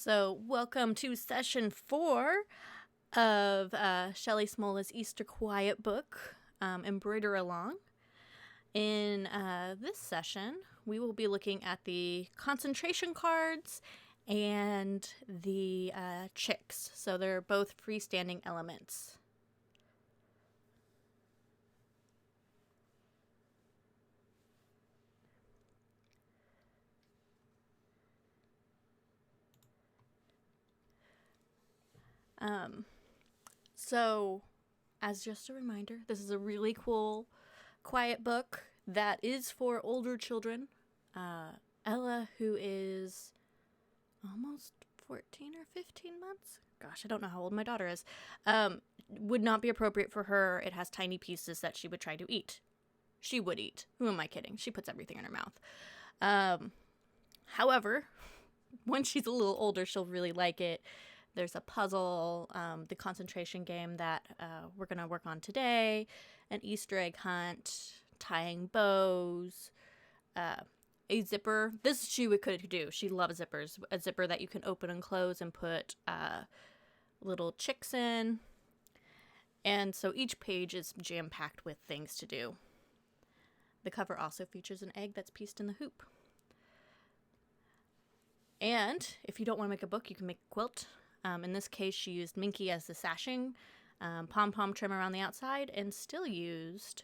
So, welcome to session 4 of Shelly Smola's Easter Quiet book, Embroider Along. In this session, we will be looking at the concentration cards and the chicks. So, they're both freestanding elements. So, as just a reminder, this is a really cool, quiet book that is for older children. Ella, who is almost 14 or 15 months, gosh, I don't know how old my daughter is, would not be appropriate for her. It has tiny pieces that she would try to eat. She would eat. Who am I kidding? She puts everything in her mouth. However, when she's a little older, she'll really like it. There's a puzzle, the concentration game that we're going to work on today, an Easter egg hunt, tying bows, a zipper. This she could do. She loves zippers. A zipper that you can open and close and put little chicks in. And so each page is jam-packed with things to do. The cover also features an egg that's pieced in the hoop. And if you don't want to make a book, you can make a quilt. In this case, she used Minky as the sashing, pom-pom trim around the outside, and still used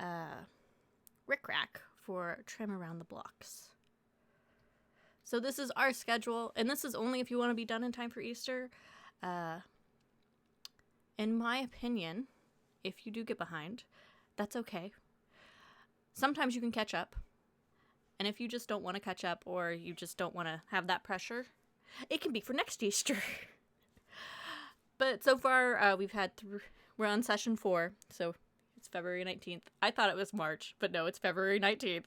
rickrack for trim around the blocks. So this is our schedule, and this is only if you want to be done in time for Easter. In my opinion, if you do get behind, that's okay. Sometimes you can catch up, and if you just don't want to catch up or you just don't want to have that pressure, it can be for next Easter. But so far, we're on session 4, so it's February 19th. I thought it was March, but no, it's February 19th.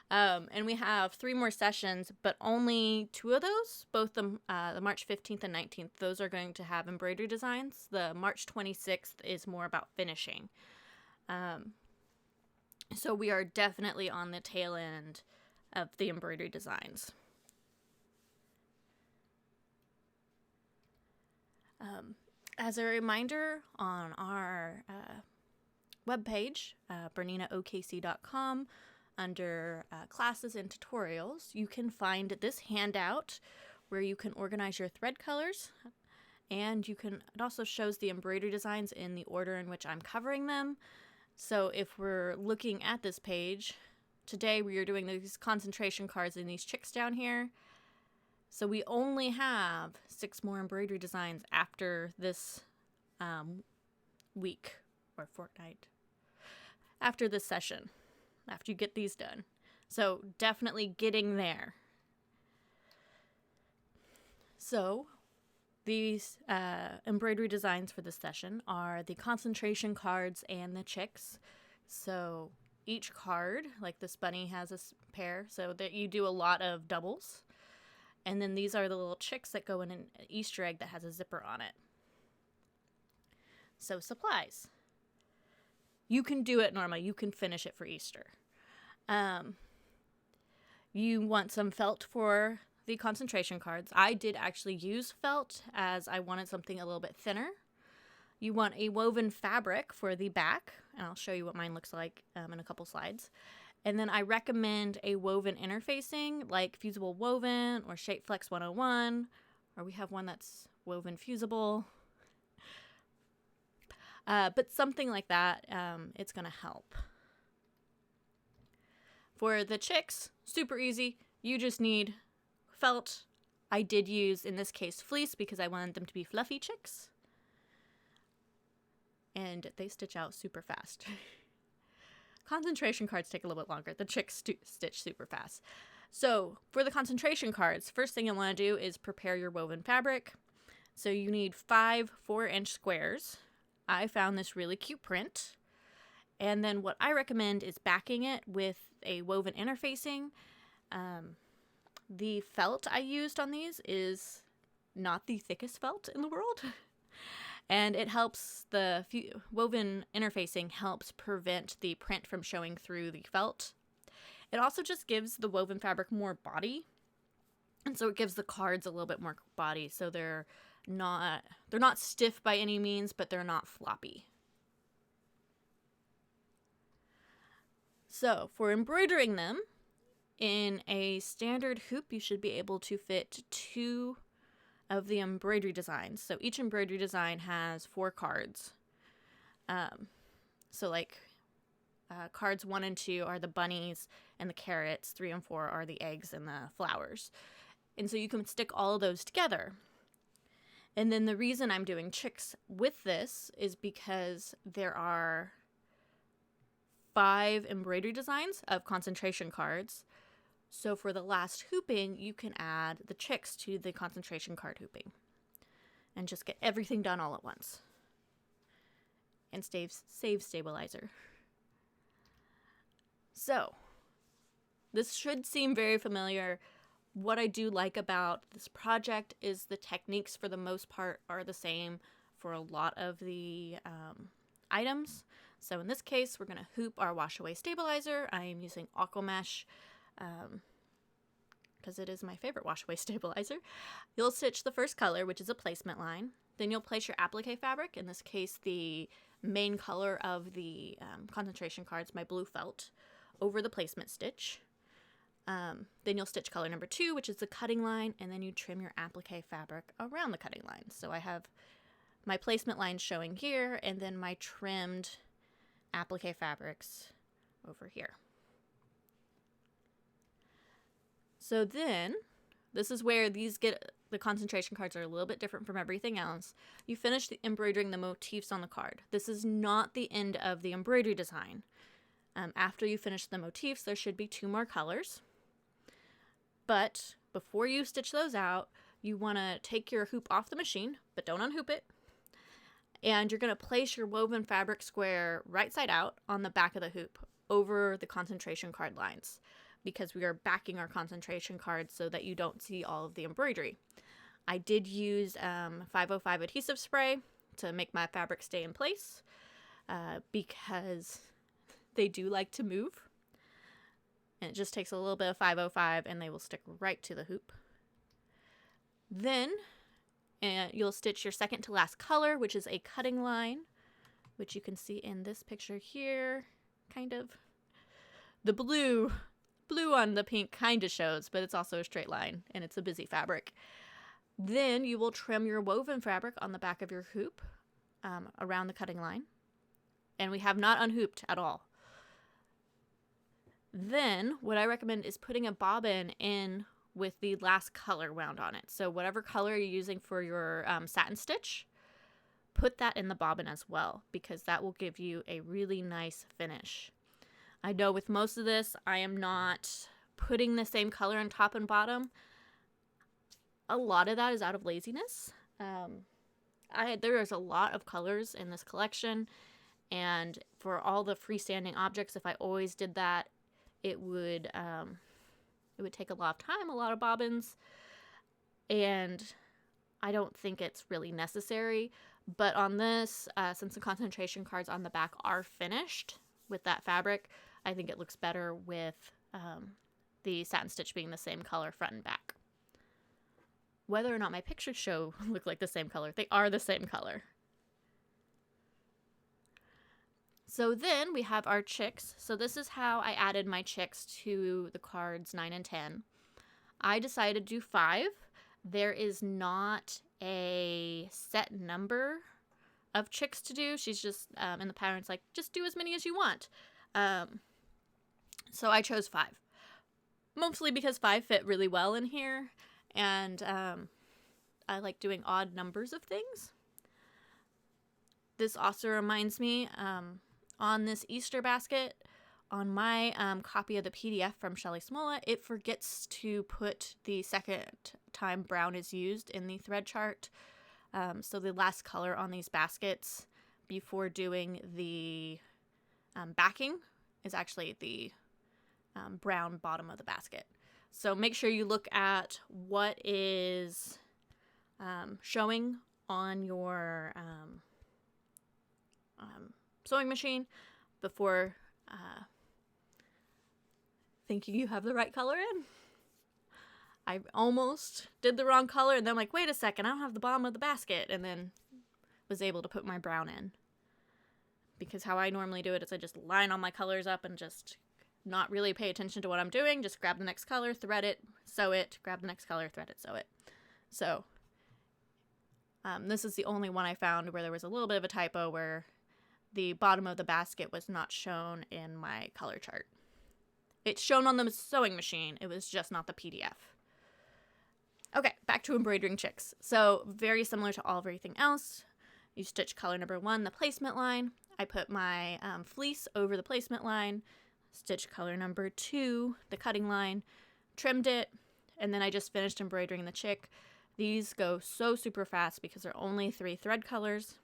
And we have 3 more sessions, but only 2 of those, both the March 15th and 19th, those are going to have embroidery designs. The March 26th is more about finishing. So we are definitely on the tail end of the embroidery designs. As a reminder, on our webpage, berninaokc.com, under classes and tutorials, you can find this handout where you can organize your thread colors, and it also shows the embroidery designs in the order in which I'm covering them. So if we're looking at this page, today we are doing these concentration cards and these chicks down here. So we only have 6 more embroidery designs after this week or fortnight. After this session. After you get these done. So definitely getting there. So these embroidery designs for this session are the concentration cards and the chicks. So each card, like this bunny has a pair, so that you do a lot of doubles. And then these are the little chicks that go in an Easter egg that has a zipper on it. So supplies. You can do it normal. You can finish it for Easter. You want some felt for the concentration cards. I did actually use felt as I wanted something a little bit thinner. You want a woven fabric for the back. And I'll show you what mine looks like in a couple slides. And then I recommend a woven interfacing like Fusible Woven or Shapeflex 101, or we have one that's woven fusible. But something like that, it's going to help. For the chicks, super easy. You just need felt. I did use, in this case, fleece because I wanted them to be fluffy chicks. And they stitch out super fast. Concentration cards take a little bit longer. The chicks stitch super fast. So for the concentration cards, first thing you want to do is prepare your woven fabric. So you need 5 4-inch squares. I found this really cute print. And then what I recommend is backing it with a woven interfacing. The felt I used on these is not the thickest felt in the world. And it helps, the woven interfacing helps prevent the print from showing through the felt. It also just gives the woven fabric more body. And so it gives the cards a little bit more body, so they're not stiff by any means, but they're not floppy. So for embroidering them, in a standard hoop, you should be able to fit 2 of the embroidery designs. So each embroidery design has 4 cards. So like cards 1 and 2 are the bunnies and the carrots. 3 and 4 are the eggs and the flowers. And so you can stick all of those together. And then the reason I'm doing chicks with this is because there are 5 embroidery designs of concentration cards. So for the last hooping, you can add the chicks to the concentration card hooping and just get everything done all at once. And save stabilizer. So this should seem very familiar. What I do like about this project is the techniques for the most part are the same for a lot of the items. So in this case, we're going to hoop our wash away stabilizer. I am using Aqua Mesh because it is my favorite wash away stabilizer. You'll stitch the first color, which is a placement line. Then you'll place your applique fabric, in this case the main color of the concentration cards, my blue felt, over the placement stitch. Then you'll stitch color number 2, which is the cutting line, and then you trim your applique fabric around the cutting line. So I have my placement lines showing here, and then my trimmed applique fabrics over here. So then, this is where the concentration cards are a little bit different from everything else. You finish embroidering the motifs on the card. This is not the end of the embroidery design. After you finish the motifs, there should be 2 more colors. But before you stitch those out, you want to take your hoop off the machine, but don't unhoop it. And you're going to place your woven fabric square right side out on the back of the hoop over the concentration card lines, because we are backing our concentration cards so that you don't see all of the embroidery. I did use 505 adhesive spray to make my fabric stay in place because they do like to move. And it just takes a little bit of 505 and they will stick right to the hoop. Then you'll stitch your second to last color, which is a cutting line, which you can see in this picture here, kind of. The blue on the pink kind of shows, but it's also a straight line and it's a busy fabric. Then you will trim your woven fabric on the back of your hoop around the cutting line. And we have not unhooped at all. Then what I recommend is putting a bobbin in with the last color wound on it. So whatever color you're using for your satin stitch, put that in the bobbin as well, because that will give you a really nice finish. I know with most of this, I am not putting the same color on top and bottom. A lot of that is out of laziness. There is a lot of colors in this collection, and for all the freestanding objects, if I always did that, it would take a lot of time, a lot of bobbins, and I don't think it's really necessary. But on this, since the concentration cards on the back are finished with that fabric, I think it looks better with the satin stitch being the same color front and back. Whether or not my pictures look like the same color, they are the same color. So then we have our chicks. So this is how I added my chicks to the cards 9 and 10. I decided to do 5. There is not a set number of chicks to do. She's just, in the pattern's like, just do as many as you want. So I chose 5. Mostly because 5 fit really well in here. And I like doing odd numbers of things. This also reminds me, on this Easter basket, on my copy of the PDF from Shelly Smola, it forgets to put the second time brown is used in the thread chart. So the last color on these baskets before doing the backing is actually the brown bottom of the basket. So make sure you look at what is showing on your sewing machine before thinking you have the right color in. I almost did the wrong color, and then I'm like, wait a second, I don't have the bottom of the basket, and then was able to put my brown in. Because how I normally do it is I just line all my colors up and just not really pay attention to what I'm doing, just grab the next color, thread it, sew it, grab the next color, thread it, sew it. So this is the only one I found where there was a little bit of a typo where the bottom of the basket was not shown in my color chart. It's shown on the sewing machine, it was just not the PDF. Okay, back to Embroidering Chicks. So very similar to everything else. You stitch color number 1, the placement line. I put my fleece over the placement line, stitch color number 2, the cutting line, trimmed it, and then I just finished embroidering the chick. These go so super fast because they're only 3 thread colors.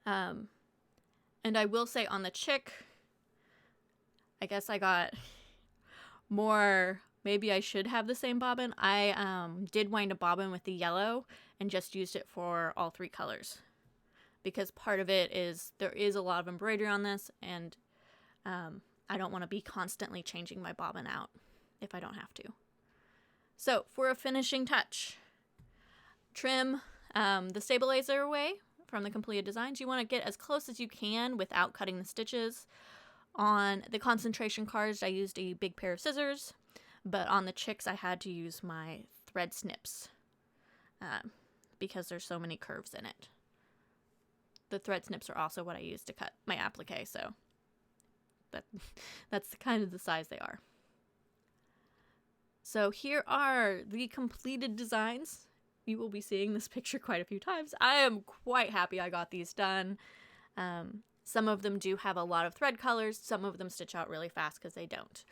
And I will say on the chick, I guess I got more, maybe I should have the same bobbin. I did wind up bobbin with the yellow and just used it for all 3 colors. Because part of it is, there is a lot of embroidery on this, and I don't want to be constantly changing my bobbin out if I don't have to. So, for a finishing touch, trim the stabilizer away from the completed designs. You want to get as close as you can without cutting the stitches. On the concentration cards, I used a big pair of scissors, but on the chicks, I had to use my thread snips because there's so many curves in it. The thread snips are also what I use to cut my applique, so that's kind of the size they are. So here are the completed designs. You will be seeing this picture quite a few times. I am quite happy I got these done. Some of them do have a lot of thread colors. Some of them stitch out really fast because they don't.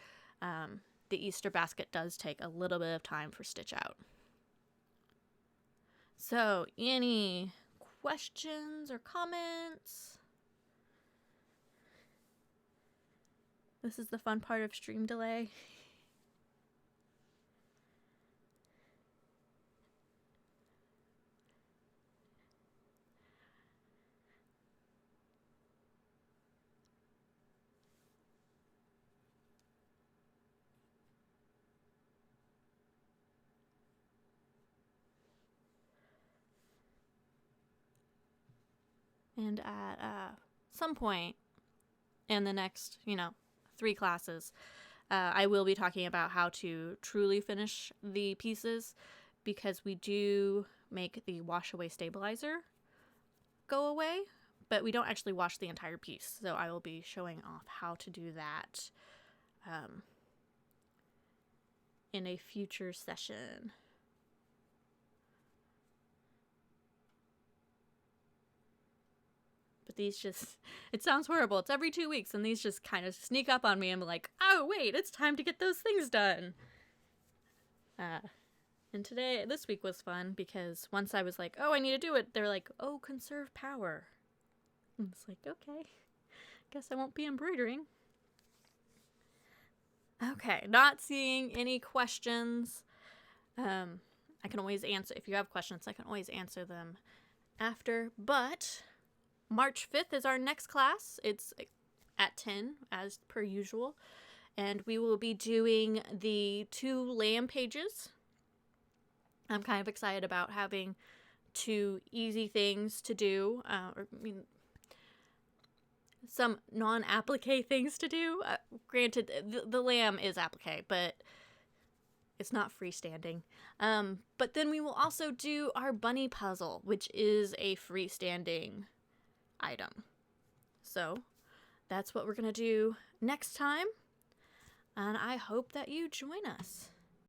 The Easter basket does take a little bit of time for stitch out. So, any questions or comments? This is the fun part of stream delay. And at some point in the next, 3 classes, I will be talking about how to truly finish the pieces, because we do make the wash away stabilizer go away, but we don't actually wash the entire piece. So I will be showing off how to do that in a future session. But these just, it sounds horrible. It's every 2 weeks, and these just kind of sneak up on me and be like, oh, wait, it's time to get those things done. And this week was fun, because once I was like, oh, I need to do it, they're like, oh, conserve power. And it's like, okay, guess I won't be embroidering. Okay, not seeing any questions. I can always answer, if you have questions, I can always answer them after, but March 5th is our next class. It's at 10, as per usual. And we will be doing the 2 lamb pages. I'm kind of excited about having 2 easy things to do. Some non-applique things to do. Granted, the lamb is applique, but it's not freestanding. But then we will also do our bunny puzzle, which is a freestanding item. So that's what we're going to do next time, and I hope that you join us.